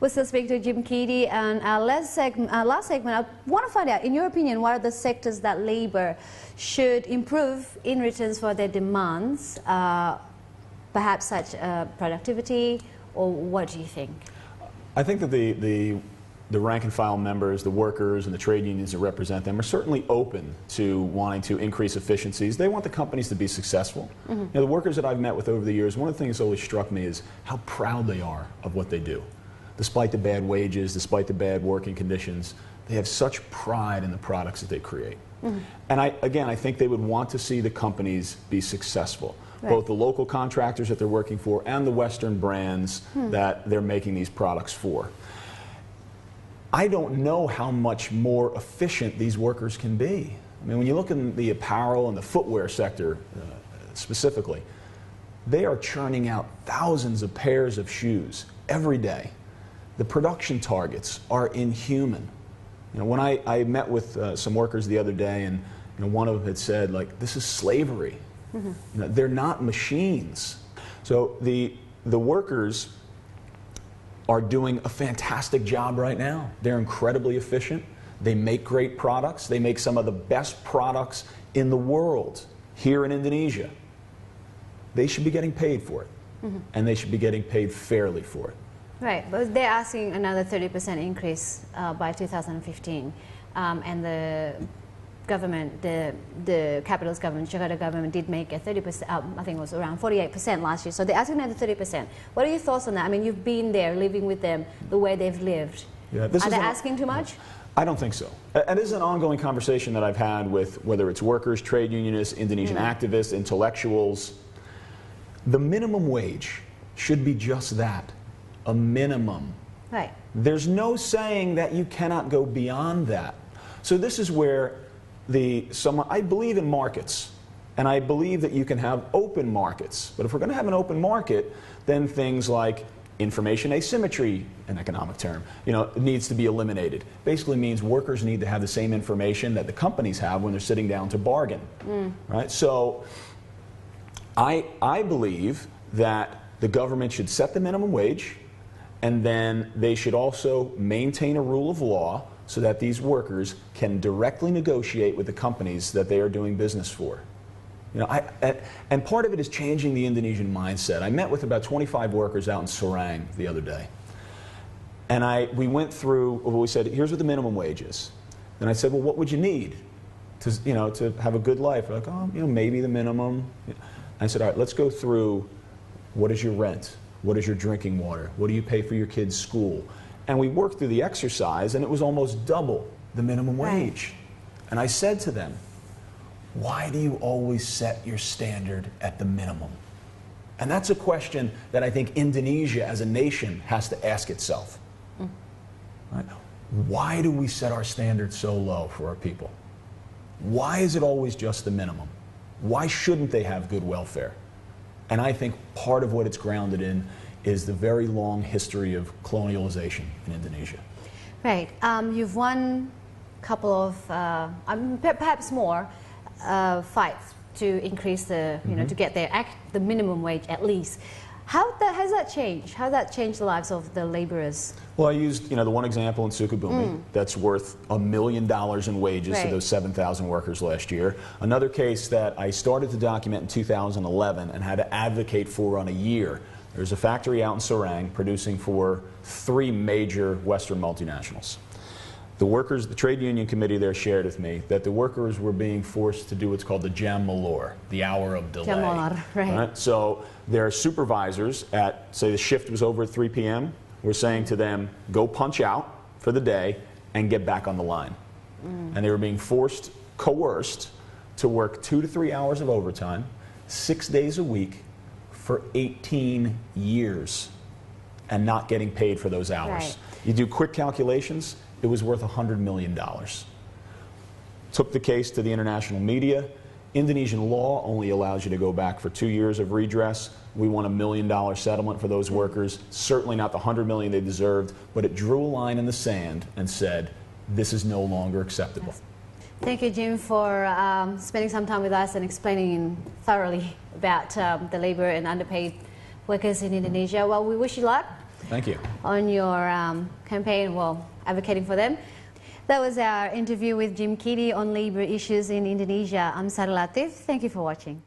We're still speaking to Jim Keady, and our last segment, I want to find out, in your opinion, what are the sectors that Labour should improve in return for their demands, perhaps such productivity, or what do you think? I think that the rank and file members, the workers and the trade unions that represent them are certainly open to wanting to increase efficiencies. They want the companies to be successful. You know, the workers that I've met with over the years, one of the things that always struck me is how proud they are of what they do. Despite the bad wages, despite the bad working conditions, they have such pride in the products that they create. And I think they would want to see the companies be successful. Right. Both the local contractors that they're working for and the Western brands that they're making these products for. I don't know how much more efficient these workers can be. I mean, when you look in the apparel and the footwear sector specifically, they are churning out thousands of pairs of shoes every day. The production targets are inhuman. You know, when I met with some workers the other day, and you know, one of them had said, like, this is slavery. You know, they're not machines. So the workers are doing a fantastic job right now. They're incredibly efficient. They make great products. They make some of the best products in the world here in Indonesia. They should be getting paid for it, and they should be getting paid fairly for it. Right, but they're asking another 30% increase by 2015, and the government, the capital's government, Jakarta government, did make a 30%. I think it was around 48% last year. So they're asking another 30%. What are your thoughts on that? I mean, you've been there, living with them, the way they've lived. Yeah, are they asking too much? I don't think so. And this is an ongoing conversation that I've had with whether it's workers, trade unionists, Indonesian activists, intellectuals. The minimum wage should be just that. A minimum. Right. There's no saying that you cannot go beyond that. So this is where I believe in markets, and I believe that you can have open markets. But if we're going to have an open market, then things like information asymmetry, an economic term, you know, needs to be eliminated. Basically means workers need to have the same information that the companies have when they're sitting down to bargain. Right? So I believe that the government should set the minimum wage, and then they should also maintain a rule of law so that these workers can directly negotiate with the companies that they are doing business for. You know, and part of it is changing the Indonesian mindset. I met with about 25 workers out in Serang the other day, and we went through. We said, here's what the minimum wage is. And I said, well, what would you need to, you know, to have a good life? They're like, oh, you know, maybe the minimum. I said, all right, let's go through. What is your rent? What is your drinking water? What do you pay for your kids' school? And we worked through the exercise, and it was almost double the minimum wage. And I said to them, why do you always set your standard at the minimum? And that's a question that I think Indonesia as a nation has to ask itself. Right? Why do we set our standards so low for our people? Why is it always just the minimum? Why shouldn't they have good welfare? And I think part of what it's grounded in is the very long history of colonialization in Indonesia. Right. You've won a couple of, perhaps more, fights to increase the, you know, to get the minimum wage at least. How has that changed? How has that changed the lives of the laborers? Well, I used, you know, the one example in Sukabumi that's worth $1 million in wages to those 7,000 workers last year. Another case that I started to document in 2011 and had to advocate for on a year. There's a factory out in Serang producing for 3 major Western multinationals. The workers, the trade union committee there shared with me that the workers were being forced to do what's called the jam molor, the hour of delay. Jam molor, right. So their supervisors at, say the shift was over at 3 p.m., were saying to them, go punch out for the day and get back on the line. And they were being forced, coerced, to work 2 to 3 hours of overtime, 6 days a week for 18 years and not getting paid for those hours. Right. You do quick calculations, it was worth $100 million. Took the case to the international media. Indonesian law only allows you to go back for 2 years of redress. We won $1 million settlement for those workers. Certainly not the $100 million they deserved, but it drew a line in the sand and said, this is no longer acceptable. Yes. Thank you, Jim, for spending some time with us and explaining thoroughly about the labor and underpaid workers in Indonesia. Well, we wish you luck. Thank you. On your campaign, well, advocating for them. That was our interview with Jim Keedy on Libra issues in Indonesia. I'm Sara Latif. Thank you for watching.